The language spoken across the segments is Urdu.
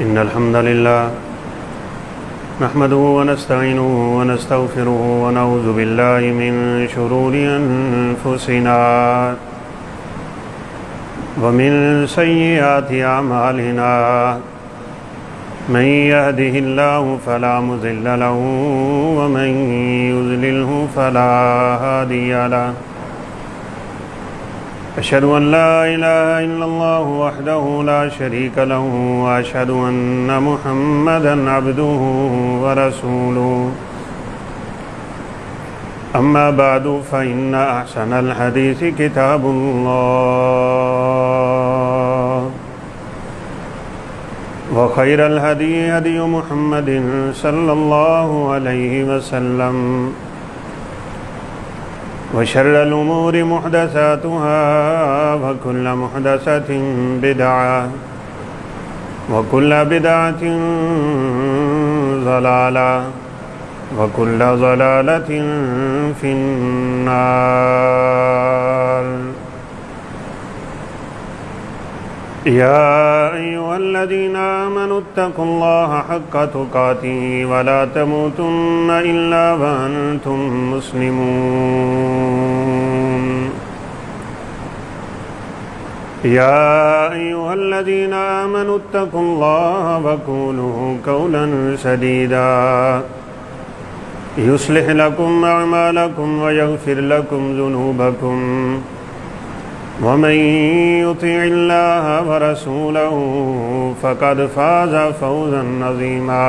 إن الحمد لله نحمده ونستعينه ونستغفره ونعوذ بالله من شرور أنفسنا ومن سيئات أعمالنا من يهده الله فلا مضل له ومن يضلله فلا هادي له أشهد أن لا إله إلا الله وحده لا شريك له وأشهد أن محمدا عبده ورسوله أما بعد فإن أحسن الحديث كتاب الله وخير الهدي هدي محمد صلى الله عليه وسلم وشر الأمور محدثاتها وكل محدثة بدعة وكل بدعة ضلالة وكل ضلالة في النار يا أيها الذين آمنوا اتقوا الله حق تقاته ولا تموتن إلا وأنتم مسلمون يا أيها الذين آمنوا اتقوا الله وقولوا قولا سديدا يصلح لكم أعمالكم ويغفر لكم ذنوبكم ومن يطع الله ورسوله فقد فاز فوزا عظيما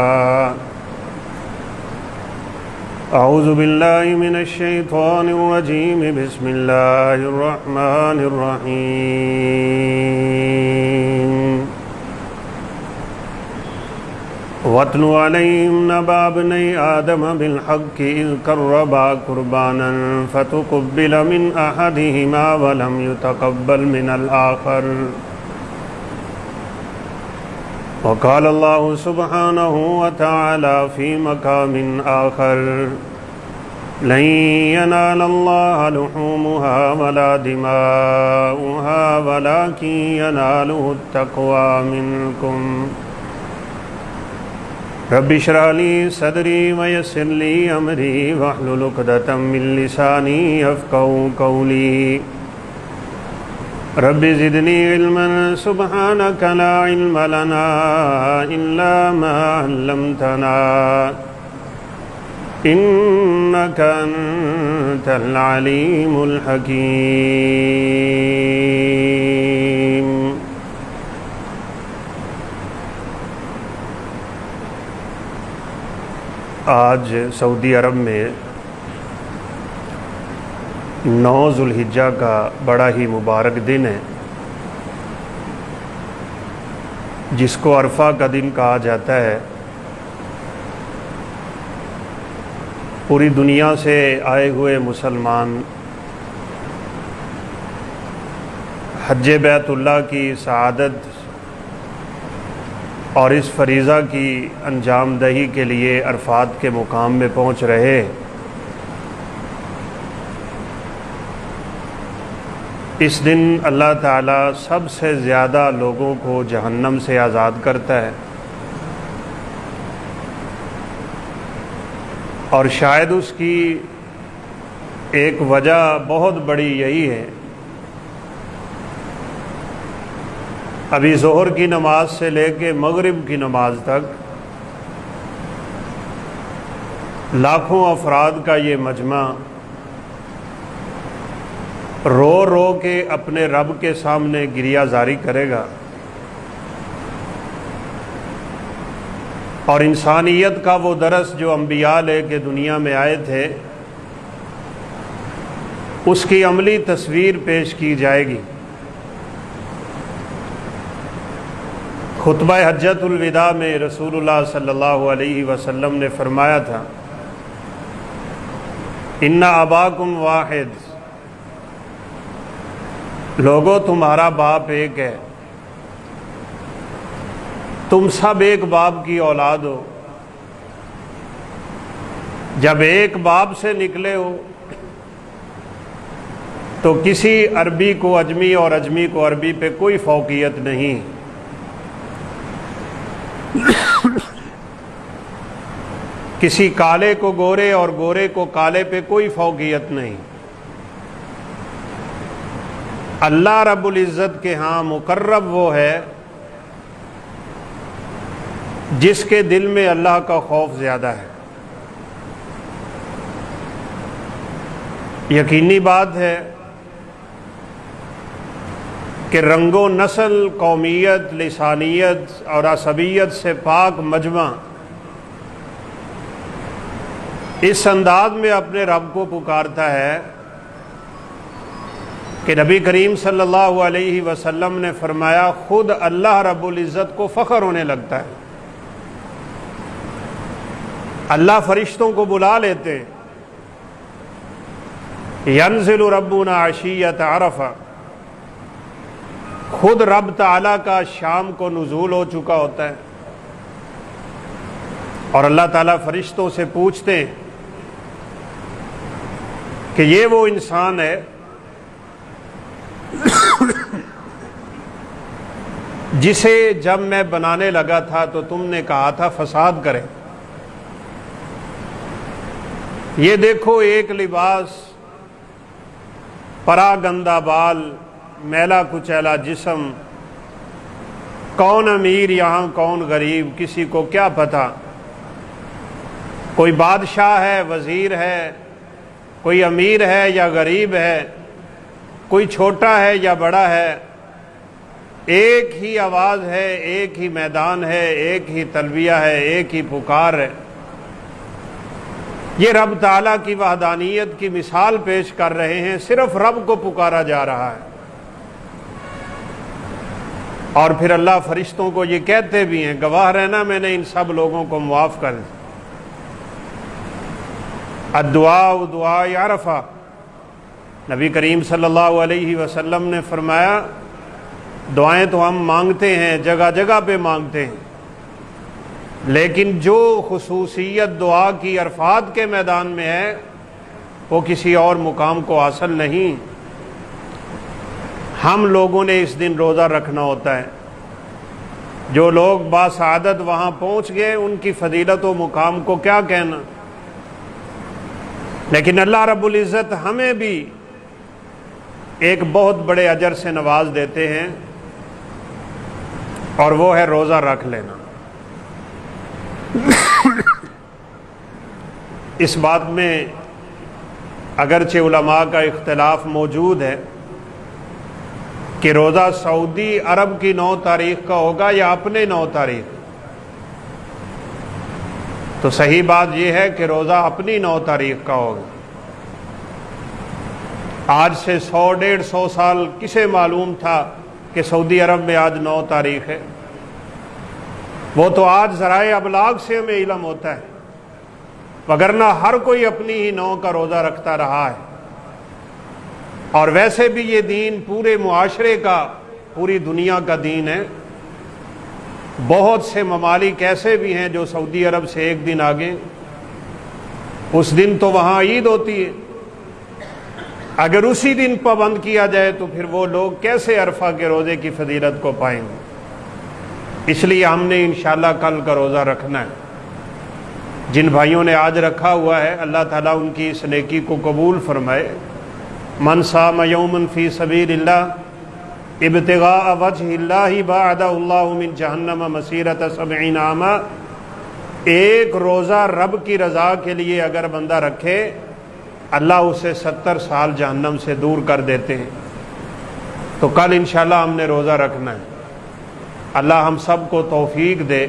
أعوذ بالله من الشيطان الرجيم بسم الله الرحمن الرحيم واتل عليهم نبأ ابني آدم بالحق إذ قربا قربانا فتقبل من أحدهما ولم يتقبل من الآخر وقال الله سبحانه وتعالى في مقام آخر لن ينال الله لحومها ولا دماؤها ولكن يناله التقوى منكم رب اشرح لي صدري ويسر لي أمري واحلل عقدة من لساني يفقهوا قولي رب زدني علما سبحانك لا علم لنا إلا ما علمتنا إنك أنت العليم الحكيم آج سعودی عرب میں 9 ذوالحجہ کا بڑا ہی مبارک دن ہے جس کو عرفہ کا دن کہا جاتا ہے۔ پوری دنیا سے آئے ہوئے مسلمان حج بیت اللہ کی سعادت اور اس فریضہ کی انجام دہی کے لیے عرفات کے مقام میں پہنچ رہے۔ اس دن اللہ تعالیٰ سب سے زیادہ لوگوں کو جہنم سے آزاد کرتا ہے، اور شاید اس کی ایک وجہ بہت بڑی یہی ہے، ابھی ظہر کی نماز سے لے کے مغرب کی نماز تک لاکھوں افراد کا یہ مجمع رو رو کے اپنے رب کے سامنے گریہ زاری کرے گا، اور انسانیت کا وہ درس جو انبیاء لے کے دنیا میں آئے تھے اس کی عملی تصویر پیش کی جائے گی۔ خطبہ حجۃ الوداع میں رسول اللہ صلی اللہ علیہ وسلم نے فرمایا تھا، ان اباکم واحد، لوگوں تمہارا باپ ایک ہے، تم سب ایک باپ کی اولاد ہو، جب ایک باپ سے نکلے ہو تو کسی عربی کو اجمی اور اجمی کو عربی پہ کوئی فوقیت نہیں۔ کسی کالے کو گورے اور گورے کو کالے پہ کوئی فوقیت نہیں. اللہ رب العزت کے ہاں مقرب وہ ہے جس کے دل میں اللہ کا خوف زیادہ ہے. یقینی بات ہے کہ رنگ و نسل، قومیت، لسانیت اور عصبیت سے پاک مجمع اس انداز میں اپنے رب کو پکارتا ہے کہ نبی کریم صلی اللہ علیہ وسلم نے فرمایا خود اللہ رب العزت کو فخر ہونے لگتا ہے. اللہ فرشتوں کو بلا لیتے، ینزل ربنا عشیۃ عرفہ، خود رب تعالیٰ کا شام کو نزول ہو چکا ہوتا ہے اور اللہ تعالیٰ فرشتوں سے پوچھتے ہیں کہ یہ وہ انسان ہے جسے جب میں بنانے لگا تھا تو تم نے کہا تھا فساد کرے. یہ دیکھو ایک لباس، پرا گندہ بال، میلا کچیلا جسم، کون امیر یہاں کون غریب کسی کو کیا پتہ. کوئی بادشاہ ہے، وزیر ہے، کوئی امیر ہے یا غریب ہے، کوئی چھوٹا ہے یا بڑا ہے، ایک ہی آواز ہے، ایک ہی میدان ہے، ایک ہی تلبیہ ہے، ایک ہی پکار ہے. یہ رب تعالیٰ کی وحدانیت کی مثال پیش کر رہے ہیں. صرف رب کو پکارا جا رہا ہے اور پھر اللہ فرشتوں کو یہ کہتے بھی ہیں گواہ رہنا میں نے ان سب لوگوں کو معاف کر دیا. الدعاء دعاء عرفہ، نبی کریم صلی اللہ علیہ وسلم نے فرمایا دعائیں تو ہم مانگتے ہیں، جگہ جگہ پہ مانگتے ہیں، لیکن جو خصوصیت دعا کی عرفات کے میدان میں ہے وہ کسی اور مقام کو حاصل نہیں. ہم لوگوں نے اس دن روزہ رکھنا ہوتا ہے. جو لوگ باسعادت وہاں پہنچ گئے ان کی فضیلت و مقام کو کیا کہنا، لیکن اللہ رب العزت ہمیں بھی ایک بہت بڑے اجر سے نواز دیتے ہیں اور وہ ہے روزہ رکھ لینا. اس بات میں اگرچہ علماء کا اختلاف موجود ہے کہ روزہ سعودی عرب کی 9 تاریخ کا ہوگا یا اپنے 9 تاریخ، تو صحیح بات یہ ہے کہ روزہ اپنی 9 تاریخ کا ہوگا. آج سے 100-150 سال کسے معلوم تھا کہ سعودی عرب میں آج 9 تاریخ ہے؟ وہ تو آج ذرائع ابلاغ سے ہمیں علم ہوتا ہے، وگرنہ ہر کوئی اپنی ہی 9 کا روزہ رکھتا رہا ہے. اور ویسے بھی یہ دین پورے معاشرے کا، پوری دنیا کا دین ہے. بہت سے ممالک ایسے بھی ہیں جو سعودی عرب سے ایک دن آگے، اس دن تو وہاں عید ہوتی ہے. اگر اسی دن پابند کیا جائے تو پھر وہ لوگ کیسے عرفہ کے روزے کی فضیلت کو پائیں گے؟ اس لیے ہم نے انشاءاللہ کل کا روزہ رکھنا ہے. جن بھائیوں نے آج رکھا ہوا ہے اللہ تعالیٰ ان کی اس نیکی کو قبول فرمائے. من صام یوما فی سبیل اللہ ابتغاء وجہ اللہ باعدہ اللہ من جہنم مسیرۃ 70 عاما. ایک روزہ رب کی رضا کے لیے اگر بندہ رکھے اللہ اسے 70 سال جہنم سے دور کر دیتے ہیں. تو کل انشاءاللہ ہم نے روزہ رکھنا ہے. اللہ ہم سب کو توفیق دے.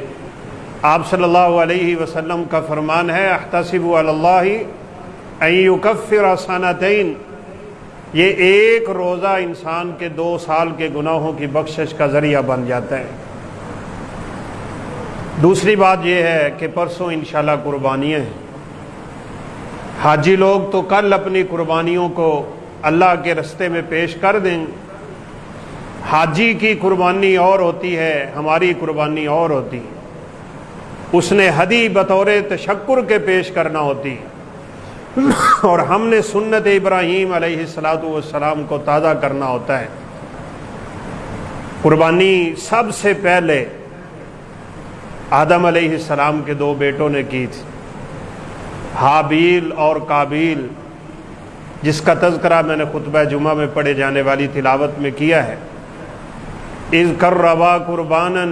آپ صلی اللہ علیہ وسلم کا فرمان ہے احتسب علی اللہ ان یکفر سنتین. یہ ایک روزہ انسان کے 2 سال کے گناہوں کی بخشش کا ذریعہ بن جاتا ہے. دوسری بات یہ ہے کہ پرسوں انشاءاللہ قربانیاں ہیں. حاجی لوگ تو کل اپنی قربانیوں کو اللہ کے رستے میں پیش کر دیں. حاجی کی قربانی اور ہوتی ہے، ہماری قربانی اور ہوتی ہے. اس نے ہدی بطور تشکر کے پیش کرنا ہوتی اور ہم نے سنت ابراہیم علیہ السلام کو تازہ کرنا ہوتا ہے. قربانی سب سے پہلے آدم علیہ السلام کے دو بیٹوں نے کی تھی، حابیل اور قابیل، جس کا تذکرہ میں نے خطبہ جمعہ میں پڑھے جانے والی تلاوت میں کیا ہے۔ اذ قربا قربانا،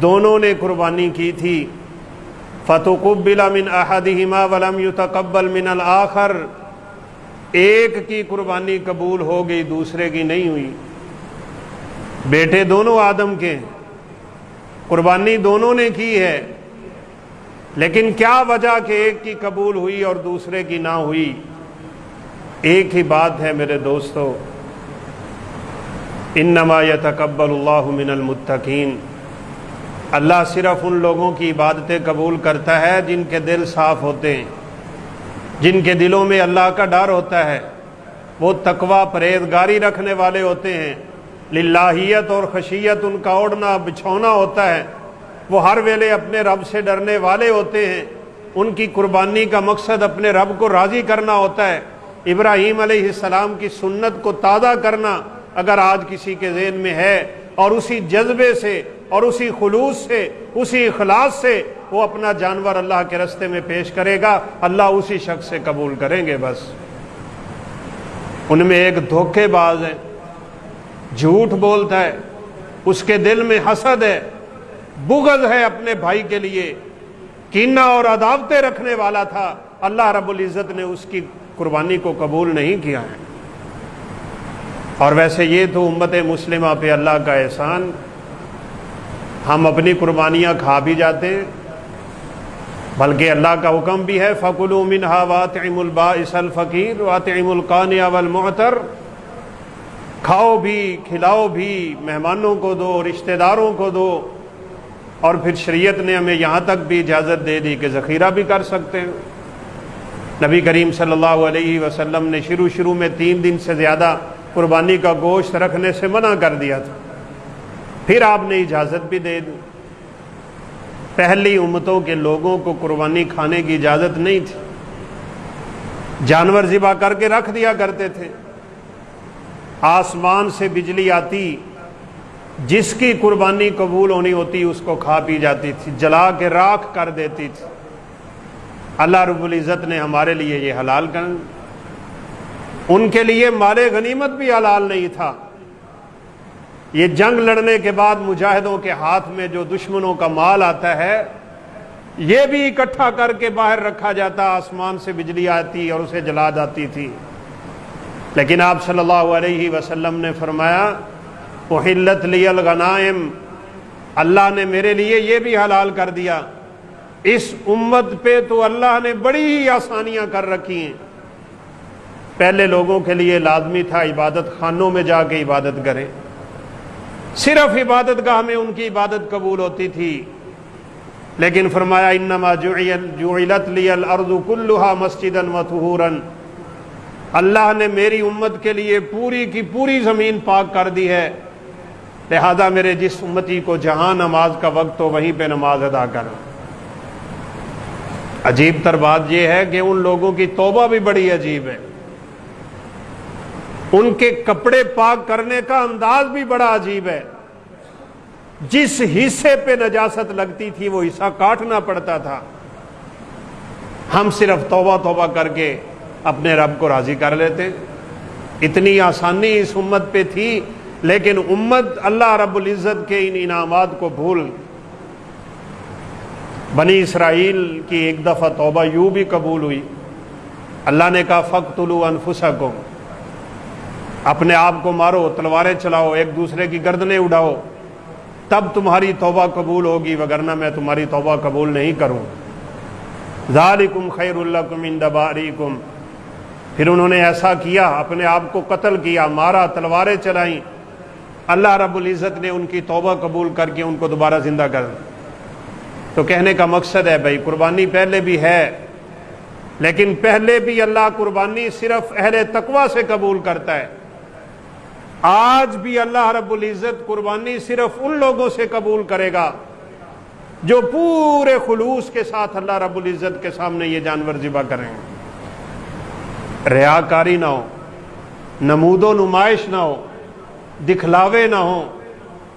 دونوں نے قربانی کی تھی، فتقبل من احدہما ولم یتقبل من الآخر، ایک کی قربانی قبول ہو گئی دوسرے کی نہیں ہوئی۔ بیٹے دونوں آدم کے، قربانی دونوں نے کی ہے، لیکن کیا وجہ کہ ایک کی قبول ہوئی اور دوسرے کی نہ ہوئی؟ ایک ہی بات ہے میرے دوستو، انما یتقبل اللہ من المتقین، اللہ صرف ان لوگوں کی عبادتیں قبول کرتا ہے جن کے دل صاف ہوتے ہیں، جن کے دلوں میں اللہ کا ڈر ہوتا ہے، وہ تقوی پرہیزگاری رکھنے والے ہوتے ہیں، للہیت اور خشیت ان کا اوڑھنا بچھونا ہوتا ہے، وہ ہر ویلے اپنے رب سے ڈرنے والے ہوتے ہیں، ان کی قربانی کا مقصد اپنے رب کو راضی کرنا ہوتا ہے۔ ابراہیم علیہ السلام کی سنت کو تازہ کرنا اگر آج کسی کے ذہن میں ہے، اور اسی جذبے سے اور اسی خلوص سے، اسی اخلاص سے وہ اپنا جانور اللہ کے راستے میں پیش کرے گا، اللہ اسی شخص سے قبول کریں گے۔ بس ان میں ایک دھوکے باز ہے، جھوٹ بولتا ہے، اس کے دل میں حسد ہے، بغض ہے اپنے بھائی کے لیے، کینہ اور عداوتیں رکھنے والا تھا، اللہ رب العزت نے اس کی قربانی کو قبول نہیں کیا ہے۔ اور ویسے یہ تو امت مسلمہ پہ اللہ کا احسان، ہم اپنی قربانیاں کھا بھی جاتے ہیں، بلکہ اللہ کا حکم بھی ہے فَكُلُوا مِنْهَا وَأَطْعِمُوا الْبَائِسَ الْفَقِيرَ وَأَطْعِمُوا الْقَانِعَ وَالْمُعْتَرَّ، کھاؤ بھی، کھلاؤ بھی، مہمانوں کو دو، رشتہ داروں کو دو، اور پھر شریعت نے ہمیں یہاں تک بھی اجازت دے دی کہ ذخیرہ بھی کر سکتے ہیں۔ نبی کریم صلی اللہ علیہ وسلم نے شروع میں 3 دن سے زیادہ قربانی کا گوشت رکھنے سے منع کر دیا تھا، پھر آپ نے اجازت بھی دے دی۔ پہلی امتوں کے لوگوں کو قربانی کھانے کی اجازت نہیں تھی، جانور ذبح کر کے رکھ دیا کرتے تھے، آسمان سے بجلی آتی، جس کی قربانی قبول ہونی ہوتی اس کو کھا پی جاتی تھی، جلا کے راکھ کر دیتی تھی۔ اللہ رب العزت نے ہمارے لیے یہ حلال کر، ان کے لیے مال غنیمت بھی حلال نہیں تھا۔ یہ جنگ لڑنے کے بعد مجاہدوں کے ہاتھ میں جو دشمنوں کا مال آتا ہے، یہ بھی اکٹھا کر کے باہر رکھا جاتا، آسمان سے بجلی آتی اور اسے جلا جاتی تھی۔ لیکن آپ صلی اللہ علیہ وسلم نے فرمایا احلت لی الغنائم، اللہ نے میرے لیے یہ بھی حلال کر دیا۔ اس امت پہ تو اللہ نے بڑی ہی آسانیاں کر رکھی ہیں۔ پہلے لوگوں کے لیے لازمی تھا عبادت خانوں میں جا کے عبادت کریں، صرف عبادت گاہ میں ان کی عبادت قبول ہوتی تھی، لیکن فرمایا انما جعلت لی الارض کلها مسجدا وطہورا، اللہ نے میری امت کے لیے پوری کی پوری زمین پاک کر دی ہے، لہذا میرے جس امتی کو جہاں نماز کا وقت ہو وہیں پہ نماز ادا کرو۔ عجیب تر بات یہ ہے کہ ان لوگوں کی توبہ بھی بڑی عجیب ہے، ان کے کپڑے پاک کرنے کا انداز بھی بڑا عجیب ہے، جس حصے پہ نجاست لگتی تھی وہ حصہ کاٹنا پڑتا تھا۔ ہم صرف توبہ کر کے اپنے رب کو راضی کر لیتے، اتنی آسانی اس امت پہ تھی، لیکن امت اللہ رب العزت کے ان انعامات کو بھول۔ بنی اسرائیل کی ایک دفعہ توبہ یوں بھی قبول ہوئی، اللہ نے کہا فَاقْتُلُوا أَنفُسَكُمْ، اپنے آپ کو مارو، تلواریں چلاؤ، ایک دوسرے کی گردنیں اڑاؤ، تب تمہاری توبہ قبول ہوگی، وگرنہ میں تمہاری توبہ قبول نہیں کروں۔ ذَلِكُمْ خَيْرٌ لَكُمْ عِنْدَ بَارِئِكُمْ، پھر انہوں نے ایسا کیا، اپنے آپ کو قتل کیا، مارا، تلواریں چلائیں، اللہ رب العزت نے ان کی توبہ قبول کر کے ان کو دوبارہ زندہ کر دیا۔ تو کہنے کا مقصد ہے بھائی قربانی پہلے بھی ہے، لیکن پہلے بھی اللہ قربانی صرف اہل تقوی سے قبول کرتا ہے، آج بھی اللہ رب العزت قربانی صرف ان لوگوں سے قبول کرے گا جو پورے خلوص کے ساتھ اللہ رب العزت کے سامنے یہ جانور ذبح کریں گے، ریاکاری نہ ہو، نمود و نمائش نہ ہو، دکھلاوے نہ ہو،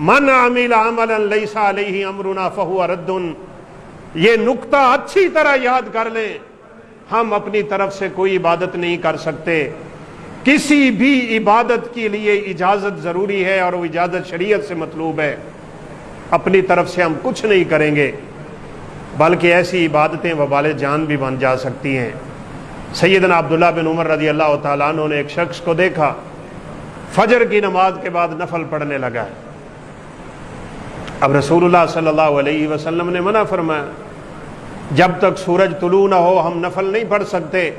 من عمل عملا لیس علیہ امرنا فہو رد۔ یہ نقطہ اچھی طرح یاد کر لیں، ہم اپنی طرف سے کوئی عبادت نہیں کر سکتے، کسی بھی عبادت کے لیے اجازت ضروری ہے اور وہ اجازت شریعت سے مطلوب ہے۔ اپنی طرف سے ہم کچھ نہیں کریں گے، بلکہ ایسی عبادتیں وبال جان بھی بن جا سکتی ہیں۔ سیدنا عبداللہ بن عمر رضی اللہ تعالیٰ عنہ نے ایک شخص کو دیکھا فجر کی نماز کے بعد نفل پڑھنے لگا ہے۔ اب رسول اللہ صلی اللہ علیہ وسلم نے منع فرمایا، جب تک سورج طلوع نہ ہو ہم نفل نہیں پڑھ سکتے،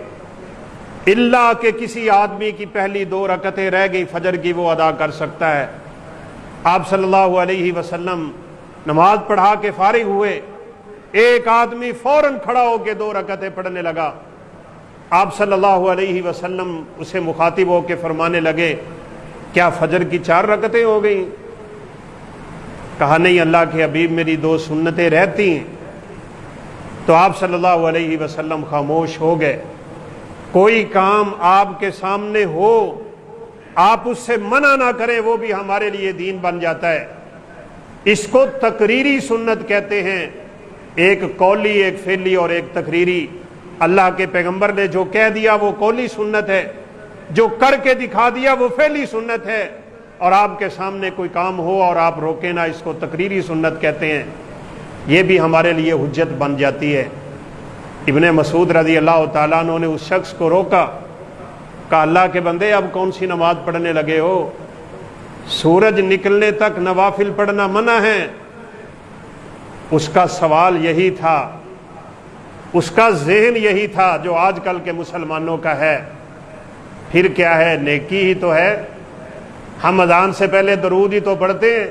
الا کہ کسی آدمی کی پہلی 2 رکعتیں رہ گئی فجر کی وہ ادا کر سکتا ہے۔ آپ صلی اللہ علیہ وسلم نماز پڑھا کے فارغ ہوئے، ایک آدمی فوراً کھڑا ہو کے 2 رکعتیں پڑھنے لگا۔ آپ صلی اللہ علیہ وسلم اسے مخاطب ہو کے فرمانے لگے، کیا فجر کی 4 رکعتیں ہو گئیں؟ کہا نہیں اللہ کے حبیب، میری 2 سنتیں رہتی ہیں۔ تو آپ صلی اللہ علیہ وسلم خاموش ہو گئے۔ کوئی کام آپ کے سامنے ہو آپ اس سے منع نہ کریں، وہ بھی ہمارے لیے دین بن جاتا ہے۔ اس کو تقریری سنت کہتے ہیں، ایک قولی، ایک فعلی اور ایک تقریری۔ اللہ کے پیغمبر نے جو کہہ دیا وہ قولی سنت ہے، جو کر کے دکھا دیا وہ فعلی سنت ہے، اور آپ کے سامنے کوئی کام ہو اور آپ روکیں نہ، اس کو تقریری سنت کہتے ہیں۔ یہ بھی ہمارے لیے حجت بن جاتی ہے۔ ابن مسعود رضی اللہ تعالیٰ عنہ نے اس شخص کو روکا، کہا اللہ کے بندے اب کون سی نماز پڑھنے لگے ہو؟ سورج نکلنے تک نوافل پڑھنا منع ہے۔ اس کا سوال یہی تھا، اس کا ذہن یہی تھا جو آج کل کے مسلمانوں کا ہے۔ پھر کیا ہے، نیکی ہی تو ہے۔ ہم اذان سے پہلے درود ہی تو پڑھتے ہیں،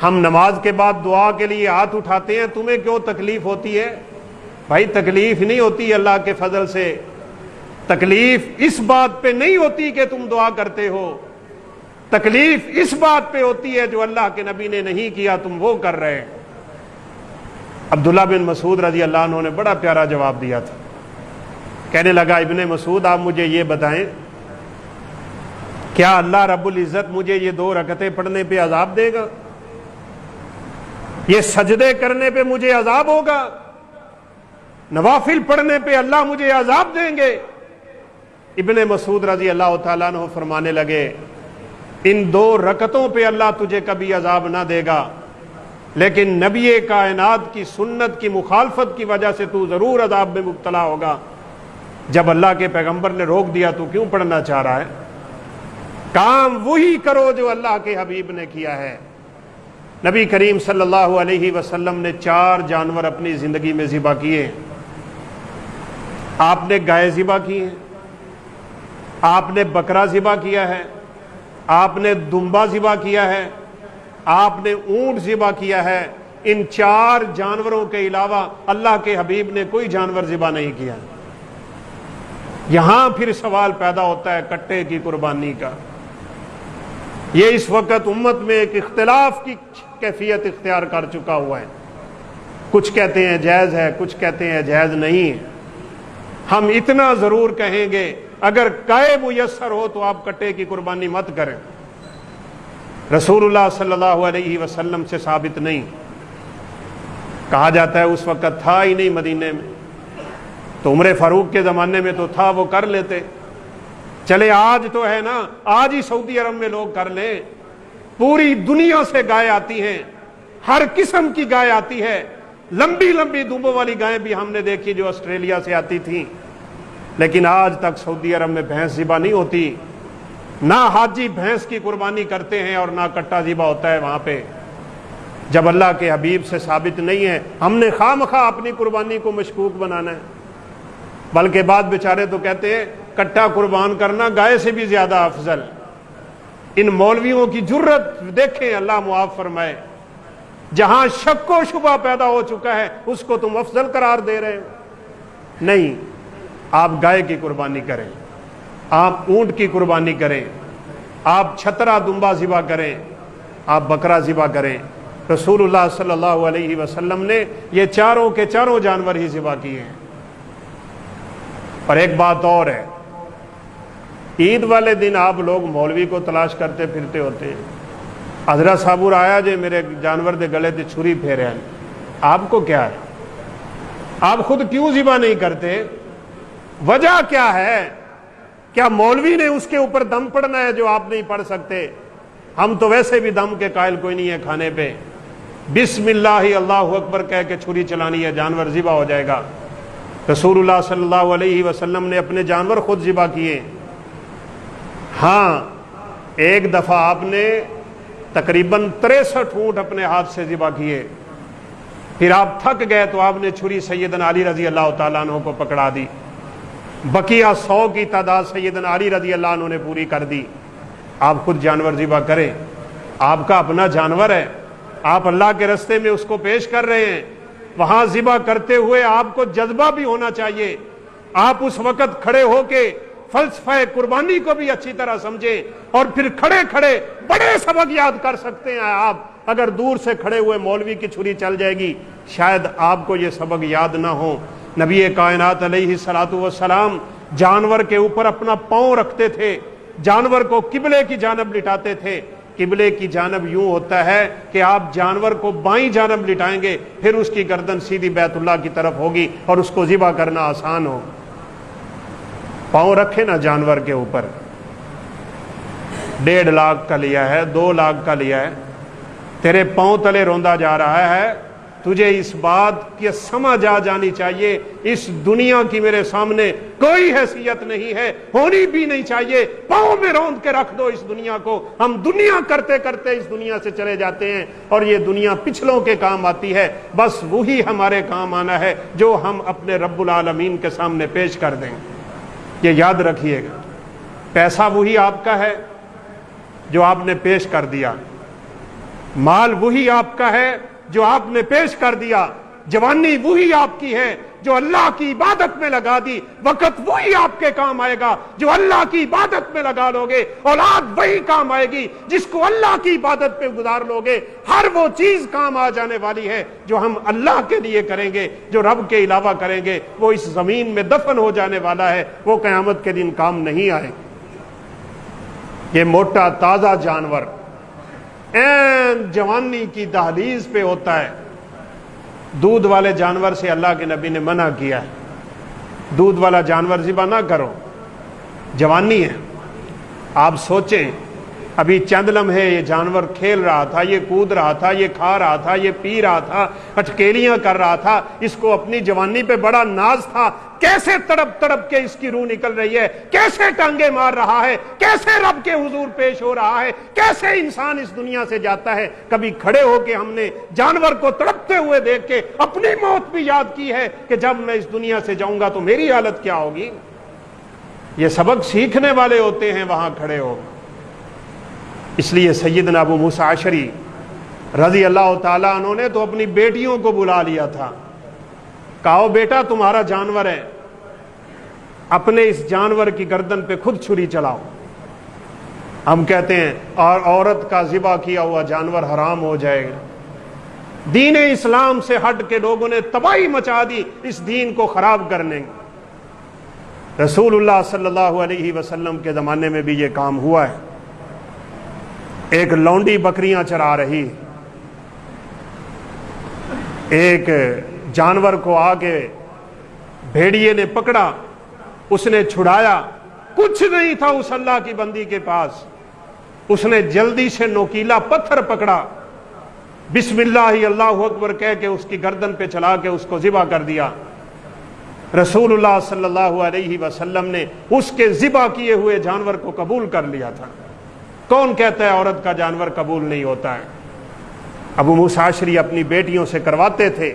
ہم نماز کے بعد دعا کے لیے ہاتھ اٹھاتے ہیں، تمہیں کیوں تکلیف ہوتی ہے؟ بھائی تکلیف نہیں ہوتی اللہ کے فضل سے، تکلیف اس بات پہ نہیں ہوتی کہ تم دعا کرتے ہو، تکلیف اس بات پہ ہوتی ہے جو اللہ کے نبی نے نہیں کیا تم وہ کر رہے ہیں۔ عبداللہ بن مسعود رضی اللہ عنہ نے بڑا پیارا جواب دیا تھا، کہنے لگا ابن مسعود آپ مجھے یہ بتائیں، کیا اللہ رب العزت مجھے یہ 2 رکعتیں پڑھنے پہ عذاب دے گا؟ یہ سجدے کرنے پہ مجھے عذاب ہوگا؟ نوافل پڑھنے پہ اللہ مجھے عذاب دیں گے؟ ابن مسعود رضی اللہ تعالیٰ عنہ فرمانے لگے، ان 2 رکعتوں پہ اللہ تجھے کبھی عذاب نہ دے گا، لیکن نبی کائنات کی سنت کی مخالفت کی وجہ سے تو ضرور عذاب میں مبتلا ہوگا۔ جب اللہ کے پیغمبر نے روک دیا تو کیوں پڑھنا چاہ رہا ہے؟ کام وہی کرو جو اللہ کے حبیب نے کیا ہے۔ نبی کریم صلی اللہ علیہ وسلم نے 4 جانور اپنی زندگی میں ذبح کیے۔ آپ نے گائے ذبح کی ہے، آپ نے بکرا ذبح کیا ہے، آپ نے دمبا ذبح کیا ہے، آپ نے اونٹ ذبح کیا ہے۔ ان 4 جانوروں کے علاوہ اللہ کے حبیب نے کوئی جانور ذبح نہیں کیا۔ یہاں پھر سوال پیدا ہوتا ہے کٹے کی قربانی کا۔ یہ اس وقت امت میں ایک اختلاف کی کیفیت اختیار کر چکا ہوا ہے، کچھ کہتے ہیں جائز ہے، کچھ کہتے ہیں جائز نہیں ہے۔ ہم اتنا ضرور کہیں گے اگر گائے میسر ہو تو آپ کٹے کی قربانی مت کریں۔ رسول اللہ صلی اللہ علیہ وسلم سے ثابت نہیں، کہا جاتا ہے اس وقت تھا ہی نہیں مدینے میں، تو عمر فاروق کے زمانے میں تو تھا، وہ کر لیتے۔ چلے آج تو ہے نا، آج ہی سعودی عرب میں لوگ کر لیں، پوری دنیا سے گائے آتی ہیں، ہر قسم کی گائے آتی ہے، لمبی لمبی دمبوں والی گائیں بھی ہم نے دیکھی جو آسٹریلیا سے آتی تھیں، لیکن آج تک سعودی عرب میں بھینس ذبح نہیں ہوتی۔ نہ حاجی بھینس کی قربانی کرتے ہیں اور نہ کٹا ذبح ہوتا ہے وہاں پہ، جب اللہ کے حبیب سے ثابت نہیں ہے۔ ہم نے خواہ مخواہ اپنی قربانی کو مشکوک بنانا ہے، بلکہ بعد بیچارے تو کہتے ہیں کٹا قربان کرنا گائے سے بھی زیادہ افضل۔ ان مولویوں کی جرت دیکھیں، اللہ معاف فرمائے، جہاں شک و شبہ پیدا ہو چکا ہے اس کو تم افضل قرار دے رہے ہو۔ نہیں، آپ گائے کی قربانی کریں، آپ اونٹ کی قربانی کریں، آپ چھترا دمبا ذبح کریں، آپ بکرا ذبح کریں۔ رسول اللہ صلی اللہ علیہ وسلم نے یہ 4 کے 4 جانور ہی ذبح کیے ہیں۔ اور ایک بات اور ہے، عید والے دن آپ لوگ مولوی کو تلاش کرتے پھرتے ہوتے ہیں، حضرت صابر آیا جے میرے جانور دے گلے تے چھری پھیرے ہیں، آپ کو کیا ہے؟ آپ خود کیوں ذبح نہیں کرتے؟ وجہ کیا ہے؟ کیا مولوی نے اس کے اوپر دم پڑنا ہے جو آپ نہیں پڑھ سکتے؟ ہم تو ویسے بھی دم کے قائل کوئی نہیں ہے کھانے پہ، بسم اللہ اللہ اکبر کہہ کے چھری چلانی ہے، جانور ذبح ہو جائے گا۔ رسول اللہ صلی اللہ علیہ وسلم نے اپنے جانور خود ذبح کیے۔ ہاں، ایک دفعہ آپ نے تقریباً 63 اونٹ اپنے ہاتھ سے ذبح کیے، پھر آپ تھک گئے تو آپ نے چھری سیدنا علی رضی اللہ تعالیٰ عنہ کو پکڑا دی، بقیہ 100 کی تعداد سیدنا علی رضی اللہ عنہ نے پوری کر دی۔ آپ خود جانور ذبح کریں، آپ کا اپنا جانور ہے، آپ اللہ کے راستے میں اس کو پیش کر رہے ہیں، وہاں ذبح کرتے ہوئے آپ کو جذبہ بھی ہونا چاہیے۔ آپ اس وقت کھڑے ہو کے فلسفہ قربانی کو بھی اچھی طرح سمجھیں، اور پھر کھڑے کھڑے بڑے سبق یاد کر سکتے ہیں آپ۔ اگر دور سے کھڑے ہوئے مولوی کی چھری چل جائے گی، شاید آپ کو یہ سبق یاد نہ ہو۔ نبی کائنات علیہ الصلوۃ والسلام جانور کے اوپر اپنا پاؤں رکھتے تھے، جانور کو قبلے کی جانب لٹاتے تھے۔ قبلے کی جانب یوں ہوتا ہے کہ آپ جانور کو بائیں جانب لٹائیں گے، پھر اس کی گردن سیدھی بیت اللہ کی طرف ہوگی اور اس کو ذبح کرنا آسان ہو۔ پاؤں رکھے نا جانور کے اوپر، 1.5 لاکھ کا لیا ہے، 2 لاکھ کا لیا ہے، تیرے پاؤں تلے روندا جا رہا ہے، تجھے اس بات کی سمجھ آ جانی چاہیے اس دنیا کی میرے سامنے کوئی حیثیت نہیں ہے، ہونی بھی نہیں چاہیے۔ پاؤں میں روند کے رکھ دو اس دنیا کو۔ ہم دنیا کرتے کرتے اس دنیا سے چلے جاتے ہیں، اور یہ دنیا پچھلوں کے کام آتی ہے، بس وہی ہمارے کام آنا ہے جو ہم اپنے رب العالمین کے سامنے پیش کر دیں۔ یہ یاد رکھیے گا، پیسہ وہی آپ کا ہے جو آپ نے پیش کر دیا، مال وہی آپ کا ہے جو آپ نے پیش کر دیا، جوانی وہی آپ کی ہے جو اللہ کی عبادت میں لگا دی، وقت وہی آپ کے کام آئے گا جو اللہ کی عبادت میں لگا لوگے، اولاد وہی کام آئے گی جس کو اللہ کی عبادت پہ گزار لوگے۔ ہر وہ چیز کام آ جانے والی ہے جو ہم اللہ کے لیے کریں گے، جو رب کے علاوہ کریں گے وہ اس زمین میں دفن ہو جانے والا ہے، وہ قیامت کے دن کام نہیں آئے۔ یہ موٹا تازہ جانور این جوانی کی دہلیز پہ ہوتا ہے۔ دودھ والے جانور سے اللہ کے نبی نے منع کیا ہے، دودھ والا جانور ذبح نہ کرو، جوانی ہے۔ آپ سوچیں، ابھی چند لمحے یہ جانور کھیل رہا تھا، یہ کود رہا تھا، یہ کھا رہا تھا، یہ پی رہا تھا، اٹکیلیاں کر رہا تھا، اس کو اپنی جوانی پہ بڑا ناز تھا۔ کیسے تڑپ تڑپ کے اس کی روح نکل رہی ہے، کیسے ٹانگے مار رہا ہے، کیسے رب کے حضور پیش ہو رہا ہے، کیسے انسان اس دنیا سے جاتا ہے۔ کبھی کھڑے ہو کے ہم نے جانور کو تڑپتے ہوئے دیکھ کے اپنی موت بھی یاد کی ہے کہ جب میں اس دنیا سے جاؤں گا تو میری حالت کیا ہوگی۔ یہ سبق سیکھنے والے ہوتے ہیں وہاں کھڑے ہو۔ اس لیے سیدنا ابو موسیٰ اشعری رضی اللہ تعالیٰ عنہ نے تو اپنی بیٹیوں کو بلا لیا تھا، کہو بیٹا تمہارا جانور ہے، اپنے اس جانور کی گردن پہ خود چھری چلاؤ۔ ہم کہتے ہیں اور عورت کا ذبح کیا ہوا جانور حرام ہو جائے گا۔ دین اسلام سے ہٹ کے لوگوں نے تباہی مچا دی اس دین کو خراب کرنے۔ رسول اللہ صلی اللہ علیہ وسلم کے زمانے میں بھی یہ کام ہوا ہے۔ ایک لونڈی بکریاں چرا رہی، ایک جانور کو آگے بھیڑیے نے پکڑا، اس نے چھڑایا، کچھ نہیں تھا اس اللہ کی بندی کے پاس، اس نے جلدی سے نوکیلا پتھر پکڑا، بسم اللہ اللہ اکبر کہہ کے اس کی گردن پہ چلا کے اس کو ذبح کر دیا۔ رسول اللہ صلی اللہ علیہ وسلم نے اس کے ذبح کیے ہوئے جانور کو قبول کر لیا تھا۔ کون کہتا ہے عورت کا جانور قبول نہیں ہوتا ہے؟ ابو موسیٰ اشعری اپنی بیٹیوں سے کرواتے تھے،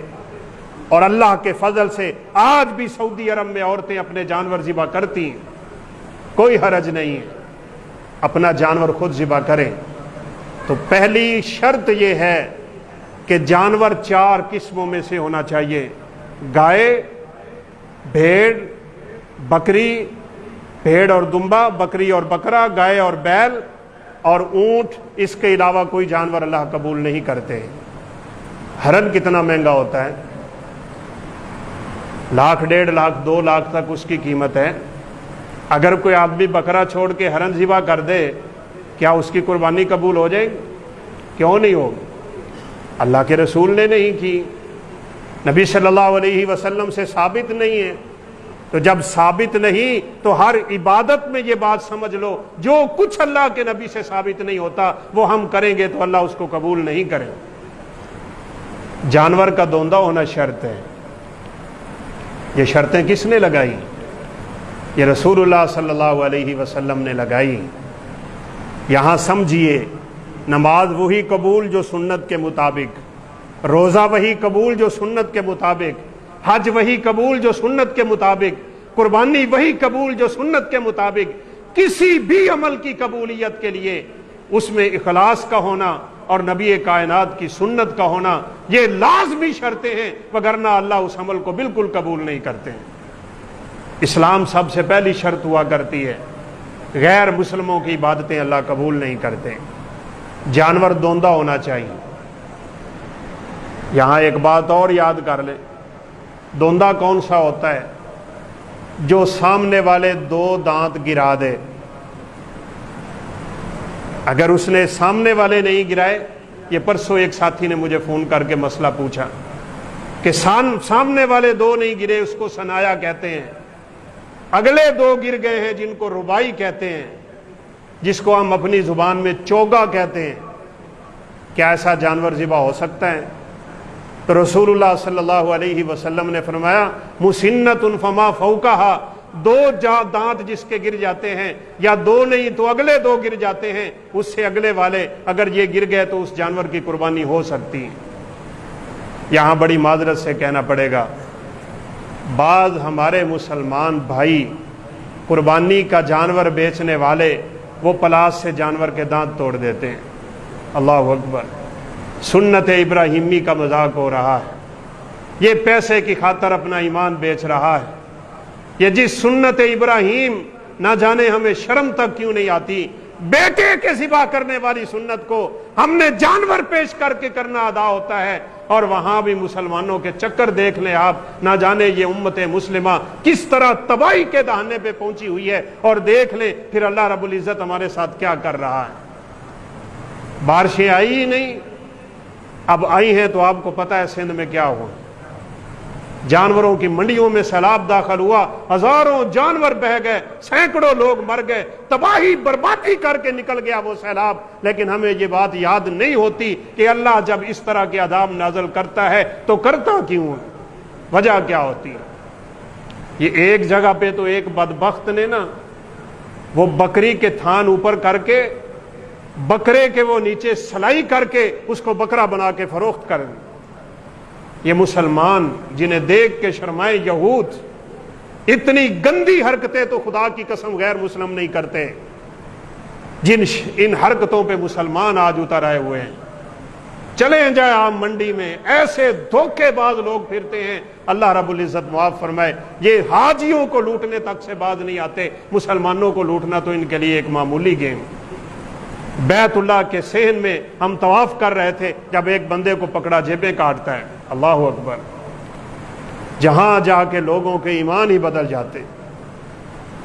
اور اللہ کے فضل سے آج بھی سعودی عرب میں عورتیں اپنے جانور ذبح کرتی ہیں، کوئی حرج نہیں ہے، اپنا جانور خود ذبح کریں۔ تو پہلی شرط یہ ہے کہ جانور 4 قسموں میں سے ہونا چاہیے: گائے، بھیڑ، بکری، بھیڑ اور دمبا، بکری اور بکرا، گائے اور بیل اور اونٹ۔ اس کے علاوہ کوئی جانور اللہ قبول نہیں کرتے۔ ہرن کتنا مہنگا ہوتا ہے، 1,00,000، 1.5 لاکھ، 2 لاکھ تک اس کی قیمت ہے۔ اگر کوئی آدمی بکرا چھوڑ کے ہرن ذبح کر دے، کیا اس کی قربانی قبول ہو جائے گی؟ کیوں نہیں ہوگی؟ اللہ کے رسول نے نہیں کی، نبی صلی اللہ علیہ وسلم سے ثابت نہیں ہے۔ تو جب ثابت نہیں تو ہر عبادت میں یہ بات سمجھ لو، جو کچھ اللہ کے نبی سے ثابت نہیں ہوتا وہ ہم کریں گے تو اللہ اس کو قبول نہیں کرے۔ جانور کا دوندا ہونا شرط ہے، یہ شرطیں کس نے لگائی؟ یہ رسول اللہ صلی اللہ علیہ وسلم نے لگائی۔ یہاں سمجھیے، نماز وہی قبول جو سنت کے مطابق، روزہ وہی قبول جو سنت کے مطابق، حج وہی قبول جو سنت کے مطابق، قربانی وہی قبول جو سنت کے مطابق۔ کسی بھی عمل کی قبولیت کے لیے اس میں اخلاص کا ہونا اور نبی کائنات کی سنت کا ہونا یہ لازمی شرطیں ہیں، وگرنہ اللہ اس عمل کو بالکل قبول نہیں کرتے ہیں۔ اسلام سب سے پہلی شرط ہوا کرتی ہے، غیر مسلموں کی عبادتیں اللہ قبول نہیں کرتے۔ جانور دوندا ہونا چاہیے۔ یہاں ایک بات اور یاد کر لیں، دوندا کون سا ہوتا ہے؟ جو سامنے والے دو دانت گرا دے۔ اگر اس نے سامنے والے نہیں گرائے، یہ پرسوں ایک ساتھی نے مجھے فون کر کے مسئلہ پوچھا کہ سامنے والے دو نہیں گرے، اس کو سنایا کہتے ہیں، اگلے دو گر گئے ہیں جن کو ربائی کہتے ہیں، جس کو ہم اپنی زبان میں چوگا کہتے ہیں۔ کیا ایسا جانور ذبح ہو سکتا ہے؟ تو رسول اللہ صلی اللہ علیہ وسلم نے فرمایا، مسنۃ فما فوقہا، دو دانت جس کے گر جاتے ہیں، یا دو نہیں تو اگلے دو گر جاتے ہیں، اس سے اگلے والے اگر یہ گر گئے تو اس جانور کی قربانی ہو سکتی ہے۔ یہاں بڑی معذرت سے کہنا پڑے گا، بعض ہمارے مسلمان بھائی قربانی کا جانور بیچنے والے وہ پلاس سے جانور کے دانت توڑ دیتے ہیں۔ اللہ اکبر، سنت ابراہیمی کا مذاق ہو رہا ہے، یہ پیسے کی خاطر اپنا ایمان بیچ رہا ہے۔ یہ جس سنت ابراہیم نہ جانے ہمیں شرم تک کیوں نہیں آتی، بیٹے کے ذبح کرنے والی سنت کو ہم نے جانور پیش کر کے کرنا ادا ہوتا ہے، اور وہاں بھی مسلمانوں کے چکر دیکھ لیں آپ، نہ جانے یہ امت مسلمہ کس طرح تباہی کے دہانے پہ پہنچی ہوئی ہے، اور دیکھ لیں پھر اللہ رب العزت ہمارے ساتھ کیا کر رہا ہے۔ بارشیں آئی ہی نہیں، اب آئی ہیں تو آپ کو پتہ ہے سندھ میں کیا ہوا، جانوروں کی منڈیوں میں سیلاب داخل ہوا، ہزاروں جانور بہہ گئے، سینکڑوں لوگ مر گئے، تباہی بربادی کر کے نکل گیا وہ سیلاب۔ لیکن ہمیں یہ بات یاد نہیں ہوتی کہ اللہ جب اس طرح کے عذاب نازل کرتا ہے تو کرتا کیوں ہے، وجہ کیا ہوتی ہے۔ یہ ایک جگہ پہ تو ایک بدبخت نے نا وہ بکری کے تھان اوپر کر کے، بکرے کے وہ نیچے سلائی کر کے اس کو بکرا بنا کے فروخت کر دیا۔ یہ مسلمان جنہیں دیکھ کے شرمائے یہود، اتنی گندی حرکتیں تو خدا کی قسم غیر مسلم نہیں کرتے، ان حرکتوں پہ مسلمان آج اتر آئے ہوئے ہیں۔ چلیں جائیں آپ منڈی میں، ایسے دھوکے باز لوگ پھرتے ہیں، اللہ رب العزت معاف فرمائے۔ یہ حاجیوں کو لوٹنے تک سے باز نہیں آتے، مسلمانوں کو لوٹنا تو ان کے لیے ایک معمولی گیم۔ بیت اللہ کے صحن میں ہم طواف کر رہے تھے، جب ایک بندے کو پکڑا جیبیں کاٹتا ہے، اللہ اکبر، جہاں جا کے لوگوں کے ایمان ہی بدل جاتے۔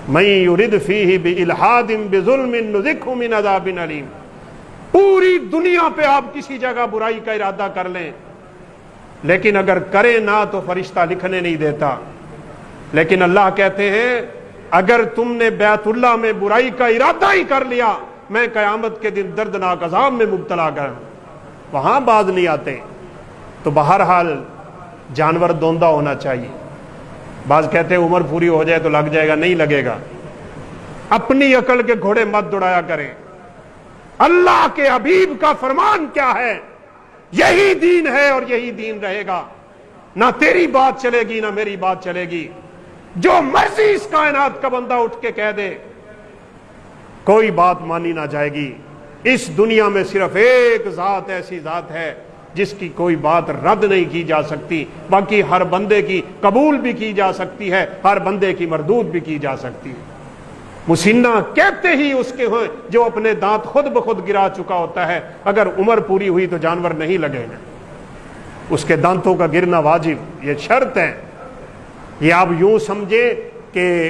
من یرد فیہ بالحاد بظلم نذقہ من عذاب علیم۔ پوری دنیا پہ آپ کسی جگہ برائی کا ارادہ کر لیں، لیکن اگر کریں نہ تو فرشتہ لکھنے نہیں دیتا۔ لیکن اللہ کہتے ہیں اگر تم نے بیت اللہ میں برائی کا ارادہ ہی کر لیا، میں قیامت کے دن دردناک عذاب میں مبتلا کروں، وہاں باز نہیں آتے۔ تو بہرحال جانور دوندا ہونا چاہیے۔ بعض کہتے ہیں عمر پوری ہو جائے تو لگ جائے گا، نہیں لگے گا۔ اپنی عقل کے گھوڑے مت دوڑایا کریں۔ اللہ کے حبیب کا فرمان کیا ہے؟ یہی دین ہے اور یہی دین رہے گا، نہ تیری بات چلے گی نہ میری بات چلے گی۔ جو مرضی اس کائنات کا بندہ اٹھ کے کہہ دے، کوئی بات مانی نہ جائے گی۔ اس دنیا میں صرف ایک ذات ایسی ذات ہے جس کی کوئی بات رد نہیں کی جا سکتی، باقی ہر بندے کی قبول بھی کی جا سکتی ہے، ہر بندے کی مردود بھی کی جا سکتی ہے۔ مسنہ کہتے ہی اس کے ہوئے جو اپنے دانت خود بخود گرا چکا ہوتا ہے، اگر عمر پوری ہوئی تو جانور نہیں لگے گا، اس کے دانتوں کا گرنا واجب، یہ شرط ہے۔ یہ آپ یوں سمجھے کہ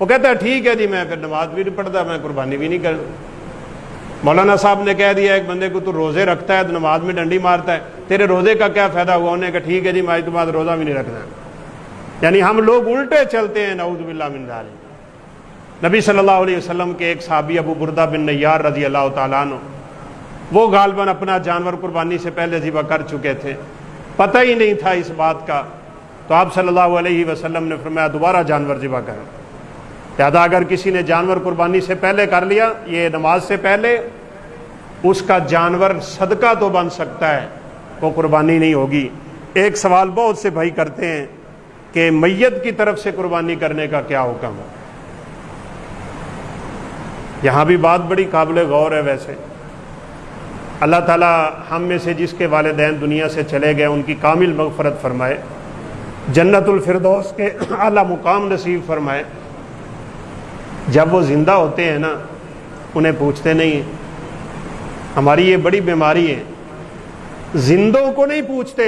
وہ کہتا ہے ٹھیک ہے جی میں پھر نماز بھی نہیں پڑھتا، میں قربانی بھی نہیں کرتا۔ مولانا صاحب نے کہہ دیا ایک بندے کو تو روزے رکھتا ہے تو نماز میں ڈنڈی مارتا ہے، تیرے روزے کا کیا فائدہ ہوا؟ انہوں نے کہا ٹھیک ہے جی میں آج کے بعد روزہ بھی نہیں رکھنا۔ یعنی ہم لوگ الٹے چلتے ہیں، نعوذ باللہ من ذالک۔ نبی صلی اللہ علیہ وسلم کے ایک صحابی ابو بردہ بن نیار رضی اللہ تعالیٰ عنہ، وہ غالباً اپنا جانور قربانی سے پہلے ذبح کر چکے تھے، پتہ ہی نہیں تھا اس بات کا، تو آپ صلی اللہ علیہ وسلم نے فرمایا دوبارہ جانور ذبح کریں۔ لہذا اگر کسی نے جانور قربانی سے پہلے کر لیا، یہ نماز سے پہلے، اس کا جانور صدقہ تو بن سکتا ہے، وہ قربانی نہیں ہوگی۔ ایک سوال بہت سے بھائی کرتے ہیں کہ میت کی طرف سے قربانی کرنے کا کیا حکم ہے؟ یہاں بھی بات بڑی قابل غور ہے۔ ویسے اللہ تعالیٰ ہم میں سے جس کے والدین دنیا سے چلے گئے ان کی کامل مغفرت فرمائے، جنت الفردوس کے اعلیٰ مقام نصیب فرمائے۔ جب وہ زندہ ہوتے ہیں نا، انہیں پوچھتے نہیں ہیں۔ ہماری یہ بڑی بیماری ہے، زندوں کو نہیں پوچھتے،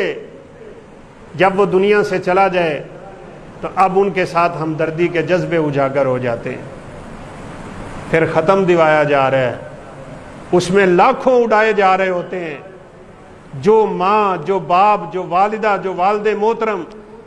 جب وہ دنیا سے چلا جائے تو اب ان کے ساتھ ہمدردی کے جذبے اجاگر ہو جاتے ہیں، پھر ختم دوایا جا رہا ہے، اس میں لاکھوں اڑائے جا رہے ہوتے ہیں۔ جو ماں، جو باپ، جو والدہ، جو والد محترم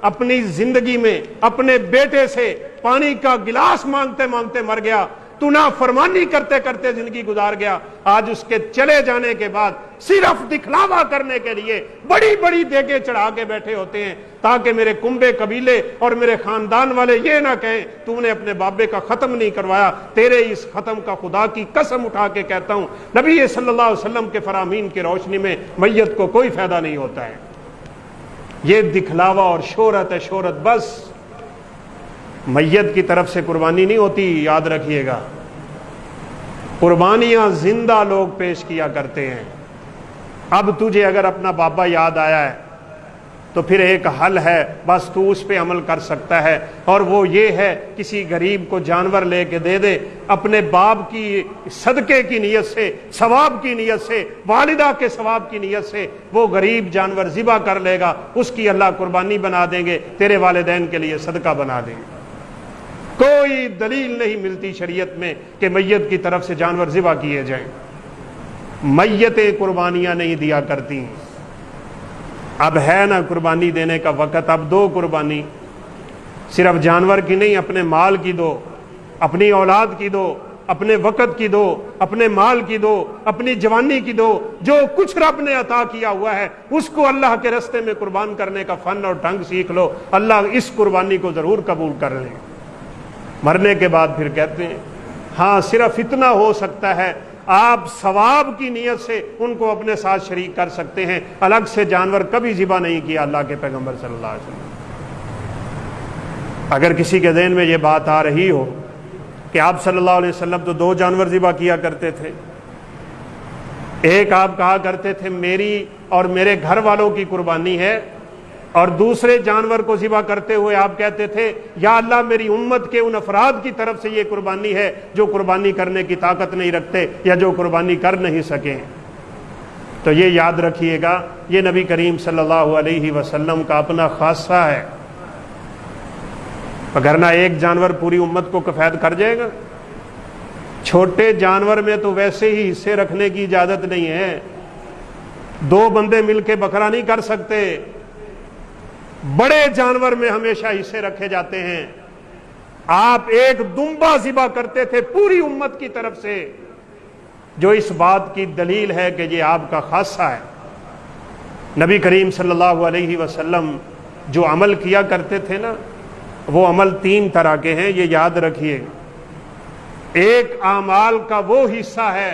اپنی زندگی میں اپنے بیٹے سے پانی کا گلاس مانگتے مانگتے مر گیا، تو نافرمانی کرتے کرتے زندگی گزار گیا، آج اس کے چلے جانے کے بعد صرف دکھلاوا کرنے کے لیے بڑی بڑی دیگیں چڑھا کے بیٹھے ہوتے ہیں تاکہ میرے کنبے قبیلے اور میرے خاندان والے یہ نہ کہیں تو نے اپنے بابے کا ختم نہیں کروایا۔ تیرے اس ختم کا خدا کی قسم اٹھا کے کہتا ہوں، نبی صلی اللہ علیہ وسلم کے فرامین کی روشنی میں میت کو کوئی فائدہ نہیں ہوتا ہے۔ یہ دکھلاوا اور شہرت ہے، شہرت بس۔ میت کی طرف سے قربانی نہیں ہوتی، یاد رکھیے گا۔ قربانیاں زندہ لوگ پیش کیا کرتے ہیں۔ اب تجھے اگر اپنا بابا یاد آیا ہے تو پھر ایک حل ہے، بس تو اس پہ عمل کر سکتا ہے، اور وہ یہ ہے کسی غریب کو جانور لے کے دے دے، اپنے باپ کی صدقے کی نیت سے، ثواب کی نیت سے، والدہ کے ثواب کی نیت سے وہ غریب جانور ذبح کر لے گا، اس کی اللہ قربانی بنا دیں گے، تیرے والدین کے لیے صدقہ بنا دیں گے۔ کوئی دلیل نہیں ملتی شریعت میں کہ میت کی طرف سے جانور ذبح کیے جائیں۔ میتیں قربانیاں نہیں دیا کرتی۔ اب ہے نا قربانی دینے کا وقت، اب دو قربانی، صرف جانور کی نہیں، اپنے مال کی دو، اپنی اولاد کی دو، اپنے وقت کی دو، اپنے مال کی دو، اپنی جوانی کی دو، جو کچھ رب نے عطا کیا ہوا ہے اس کو اللہ کے راستے میں قربان کرنے کا فن اور ڈھنگ سیکھ لو، اللہ اس قربانی کو ضرور قبول کر لیں۔ مرنے کے بعد پھر کہتے ہیں ہاں صرف اتنا ہو سکتا ہے، آپ ثواب کی نیت سے ان کو اپنے ساتھ شریک کر سکتے ہیں، الگ سے جانور کبھی ذبح نہیں کیا اللہ کے پیغمبر صلی اللہ علیہ وسلم۔ اگر کسی کے ذہن میں یہ بات آ رہی ہو کہ آپ صلی اللہ علیہ وسلم تو دو جانور ذبح کیا کرتے تھے، ایک آپ کہا کرتے تھے میری اور میرے گھر والوں کی قربانی ہے، اور دوسرے جانور کو ذبح کرتے ہوئے آپ کہتے تھے یا اللہ میری امت کے ان افراد کی طرف سے یہ قربانی ہے جو قربانی کرنے کی طاقت نہیں رکھتے یا جو قربانی کر نہیں سکیں۔ تو یہ یاد رکھیے گا، یہ نبی کریم صلی اللہ علیہ وسلم کا اپنا خاصہ ہے، وگرنہ ایک جانور پوری امت کو کفایت کر جائے گا۔ چھوٹے جانور میں تو ویسے ہی حصے رکھنے کی اجازت نہیں ہے، دو بندے مل کے بکرا نہیں کر سکتے، بڑے جانور میں ہمیشہ حصے رکھے جاتے ہیں۔ آپ ایک دمبا ذبح کرتے تھے پوری امت کی طرف سے، جو اس بات کی دلیل ہے کہ یہ آپ کا خاصہ ہے۔ نبی کریم صلی اللہ علیہ وسلم جو عمل کیا کرتے تھے نا، وہ عمل تین طرح کے ہیں، یہ یاد رکھیے۔ ایک اعمال کا وہ حصہ ہے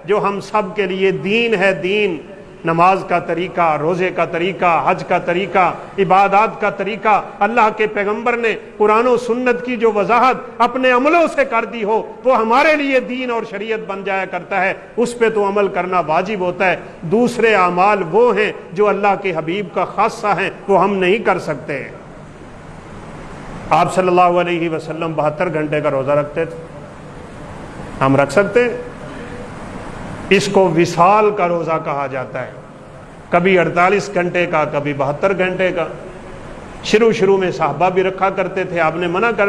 جو ہم سب کے لیے دین ہے، دین، نماز کا طریقہ، روزے کا طریقہ، حج کا طریقہ، عبادات کا طریقہ، اللہ کے پیغمبر نے قرآن و سنت کی جو وضاحت اپنے عملوں سے کر دی ہو وہ ہمارے لیے دین اور شریعت بن جایا کرتا ہے، اس پہ تو عمل کرنا واجب ہوتا ہے۔ دوسرے اعمال وہ ہیں جو اللہ کے حبیب کا خاصہ ہیں، وہ ہم نہیں کر سکتے۔ آپ صلی اللہ علیہ وسلم 72 گھنٹے کا روزہ رکھتے تھے، ہم رکھ سکتے ہیں؟ اس کو وصال کا روزہ کہا جاتا ہے، کبھی 48 گھنٹے کا، کبھی 72 گھنٹے کا۔ شروع میں صحابہ بھی رکھا کرتے تھے، آپ نے منع کر،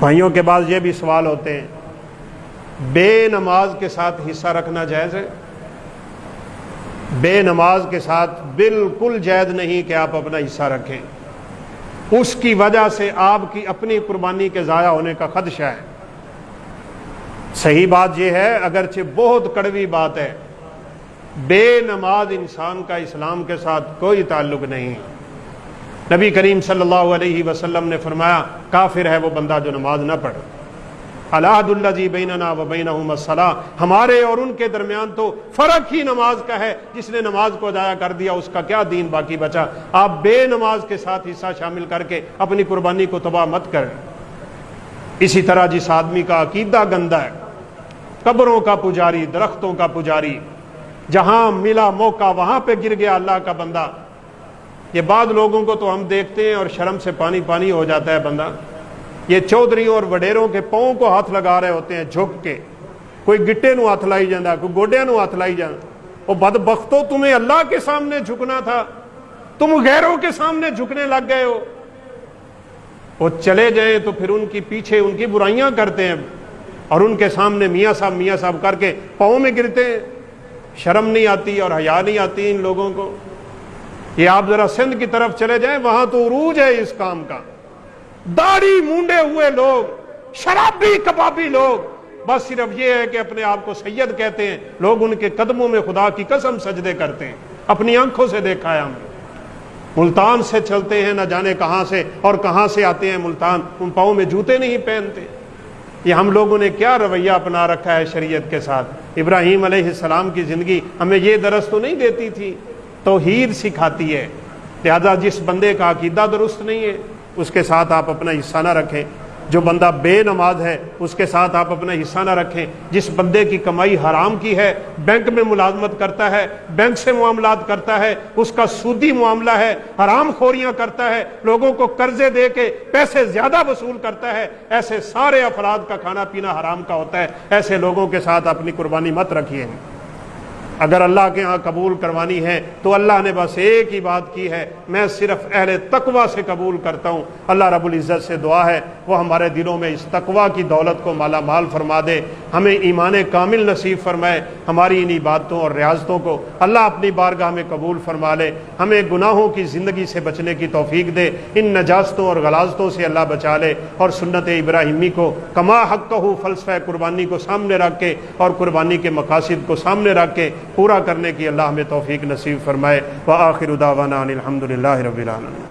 بھائیوں کے بعد یہ بھی سوال ہوتے ہیں، بے نماز کے ساتھ حصہ رکھنا جائز ہے؟ بے نماز کے ساتھ بالکل جائز نہیں کہ آپ اپنا حصہ رکھیں، اس کی وجہ سے آپ کی اپنی قربانی کے ضائع ہونے کا خدشہ ہے۔ صحیح بات یہ ہے، اگرچہ بہت کڑوی بات ہے، بے نماز انسان کا اسلام کے ساتھ کوئی تعلق نہیں۔ نبی کریم صلی اللہ علیہ وسلم نے فرمایا کافر ہے وہ بندہ جو نماز نہ پڑھے۔ العہد الذی بیننا و بینہم الصلاۃ، ہمارے اور ان کے درمیان تو فرق ہی نماز کا ہے، جس نے نماز کو ضائع کر دیا اس کا کیا دین باقی بچا۔ آپ بے نماز کے ساتھ حصہ شامل کر کے اپنی قربانی کو تباہ مت کریں۔ اسی طرح جس آدمی کا عقیدہ گندا ہے، قبروں کا پجاری، درختوں کا پجاری، جہاں ملا موقع وہاں پہ گر گیا اللہ کا بندہ۔ یہ بعض لوگوں کو تو ہم دیکھتے ہیں اور شرم سے پانی پانی ہو جاتا ہے بندہ، یہ چودھریوں اور وڈیروں کے پاؤں کو ہاتھ لگا رہے ہوتے ہیں جھک کے، کوئی گٹے نو ہاتھ لائی جانا، کوئی گوڈے نو ہاتھ لائی جانا۔ وہ بدبختو، تمہیں اللہ کے سامنے جھکنا تھا، تم غیروں کے سامنے جھکنے لگ گئے ہو۔ وہ چلے جائیں تو پھر ان کی پیچھے ان کی برائیاں کرتے ہیں اور ان کے سامنے میاں صاحب کر کے پاؤں میں گرتے ہیں۔ شرم نہیں آتی اور حیا نہیں آتی ان لوگوں کو۔ یہ آپ ذرا سندھ کی طرف چلے جائیں، وہاں تو عروج ہے اس کام کا۔ داڑھی مونڈے ہوئے لوگ، شرابی کبابی لوگ، بس صرف یہ ہے کہ اپنے آپ کو سید کہتے ہیں، لوگ ان کے قدموں میں خدا کی قسم سجدے کرتے ہیں۔ اپنی آنکھوں سے دیکھا ہے ہم نے، ملتان سے چلتے ہیں نہ جانے کہاں سے اور کہاں سے آتے ہیں ملتان، ان پاؤں میں جوتے نہیں پہنتے۔ یہ ہم لوگوں نے کیا رویہ اپنا رکھا ہے شریعت کے ساتھ۔ ابراہیم علیہ السلام کی زندگی ہمیں یہ درس تو نہیں دیتی تھی، توحید سکھاتی ہے۔ لہذا جس بندے کا عقیدہ درست نہیں ہے اس کے ساتھ آپ اپنا حصہ نہ رکھیں۔ جو بندہ بے نماز ہے اس کے ساتھ آپ اپنا حصہ نہ رکھیں۔ جس بندے کی کمائی حرام کی ہے، بینک میں ملازمت کرتا ہے، بینک سے معاملات کرتا ہے، اس کا سودی معاملہ ہے، حرام خوریاں کرتا ہے، لوگوں کو قرضے دے کے پیسے زیادہ وصول کرتا ہے، ایسے سارے افراد کا کھانا پینا حرام کا ہوتا ہے۔ ایسے لوگوں کے ساتھ اپنی قربانی مت رکھیے۔ اگر اللہ کے ہاں قبول کروانی ہے تو اللہ نے بس ایک ہی بات کی ہے، میں صرف اہل تقوی سے قبول کرتا ہوں۔ اللہ رب العزت سے دعا ہے وہ ہمارے دلوں میں اس تقوی کی دولت کو مالا مال فرما دے، ہمیں ایمان کامل نصیب فرمائے، ہماری ان عبادتوں اور ریاضتوں کو اللہ اپنی بارگاہ میں قبول فرما لے، ہمیں گناہوں کی زندگی سے بچنے کی توفیق دے، ان نجاستوں اور غلاظتوں سے اللہ بچا لے، اور سنت ابراہیمی کو کما حقہ فلسفہ قربانی کو سامنے رکھ کے اور قربانی کے مقاصد کو سامنے رکھ کے پورا کرنے کی اللہ ہمیں توفیق نصیب فرمائے۔ وآخر دعوانا ان الحمد للہ رب العالمین۔